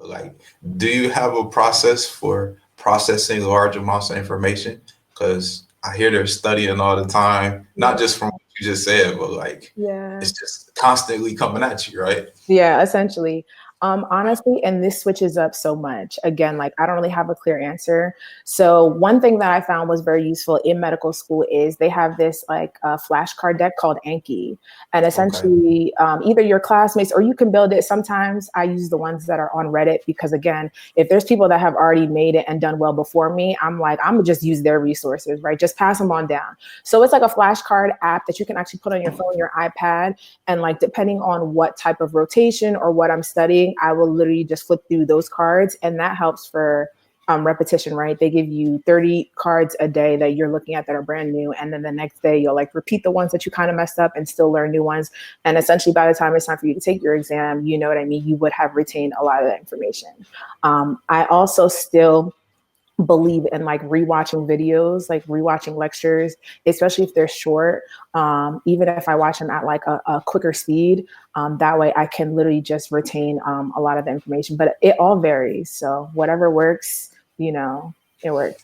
Like, do you have a process for processing large amounts of information? Because I hear they're studying all the time, not just from what you just said, but like, it's just constantly coming at you, right? Yeah, essentially. Honestly, and this switches up so much. Again, like I don't really have a clear answer. So one thing that I found was very useful in medical school is they have this like flashcard deck called Anki. And essentially either your classmates or you can build it. Sometimes I use the ones that are on Reddit because again, if there's people that have already made it and done well before me, I'm like, I'm gonna just use their resources, right? Just pass them on down. So it's like a flashcard app that you can actually put on your phone, your iPad, and like depending on what type of rotation or what I'm studying, I will literally just flip through those cards, and that helps for repetition, right? They give you 30 cards a day that you're looking at that are brand new, and then the next day you'll like repeat the ones that you kind of messed up and still learn new ones. And essentially by the time it's time for you to take your exam, you know what I mean, you would have retained a lot of that information. I also still believe in like rewatching videos, like rewatching lectures, especially if they're short. Even if I watch them at like a quicker speed, that way I can literally just retain a lot of the information, but it all varies. So whatever works, you know, it works.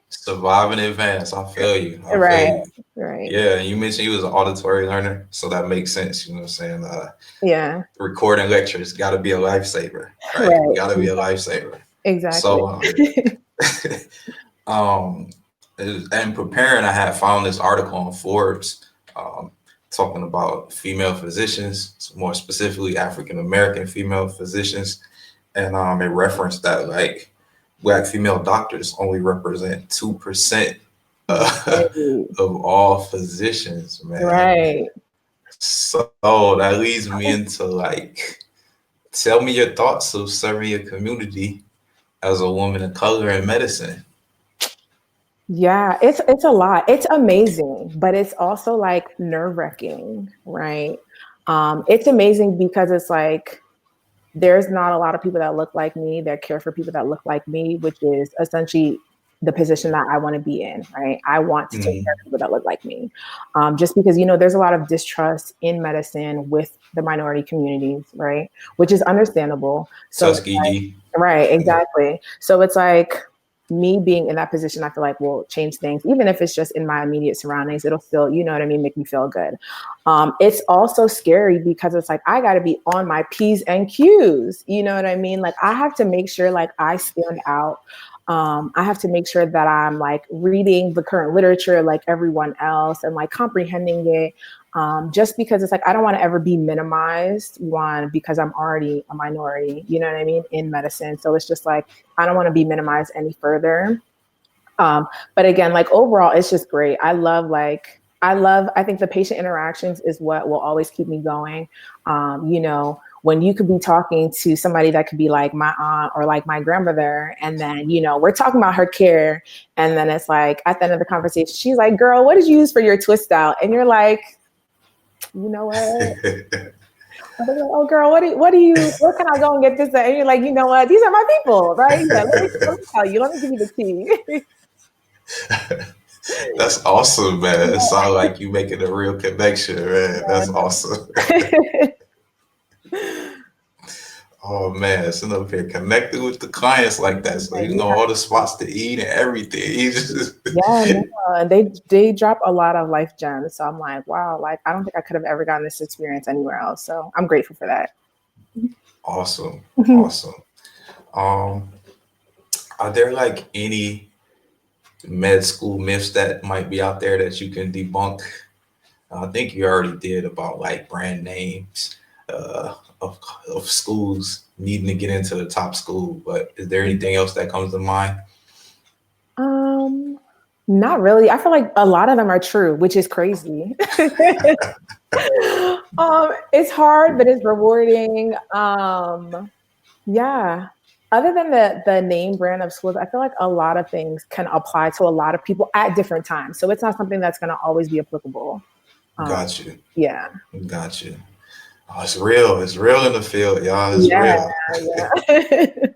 Survive in advance. I feel you. I Right. feel you. Right. Yeah. You mentioned you was an auditory learner, so that makes sense. You know what I'm saying? Yeah. Recording lectures got to be a lifesaver, right? Right. Got to be a lifesaver. Exactly. So, and preparing, I had found this article on Forbes talking about female physicians, more specifically African American female physicians, and it referenced that like Black female doctors only represent 2% of all physicians, man. Right. So that leads me into like, tell me your thoughts of serving your community as a woman of color in medicine. Yeah, it's a lot. It's amazing, but it's also like nerve-wracking, right? It's amazing because it's like there's not a lot of people that look like me that care for people that look like me, which is essentially the position that I want to be in, right? I want to take care of people that look like me. Just because, you know, there's a lot of distrust in medicine with the minority communities, right? Which is understandable. So, Tuskegee. right, exactly. So it's like me being in that position, I feel like will change things, even if it's just in my immediate surroundings. It'll still, you know what I mean, make me feel good. It's also scary because it's like I got to be on my P's and Q's. You know what I mean? Like I have to make sure like I stand out. I have to make sure that I'm like reading the current literature like everyone else and like comprehending it. Just because it's like I don't want to ever be minimized, one, because I'm already a minority, you know what I mean, in medicine. So it's just like I don't want to be minimized any further. But again, like overall, it's just great. I think the patient interactions is what will always keep me going. You know, when you could be talking to somebody that could be like my aunt or like my grandmother, and then, you know, we're talking about her care. And then it's like at the end of the conversation, she's like, girl, what did you use for your twist out? And you're like, you know what? Like, oh girl, what can I go and get this at? And you're like, you know what? These are my people, right? Yeah, let me tell you, let me give you the tea. That's awesome, man. It sounds like you making a real connection, man. That's awesome. Oh man, sitting up here connecting with the clients like that, so you know all the spots to eat and everything. And they drop a lot of life gems. So I'm like, wow, like I don't think I could have ever gotten this experience anywhere else. So I'm grateful for that. Awesome, awesome. Are there like any med school myths that might be out there that you can debunk? I think you already did about like brand names of schools needing to get into the top school, but is there anything else that comes to mind? Not really. I feel like a lot of them are true, which is crazy. It's hard, but it's rewarding. Yeah. Other than the name brand of schools, I feel like a lot of things can apply to a lot of people at different times. So it's not something that's going to always be applicable. Got you. Yeah. Got you. Oh, it's real. It's real in the field, y'all. It's real. Yeah.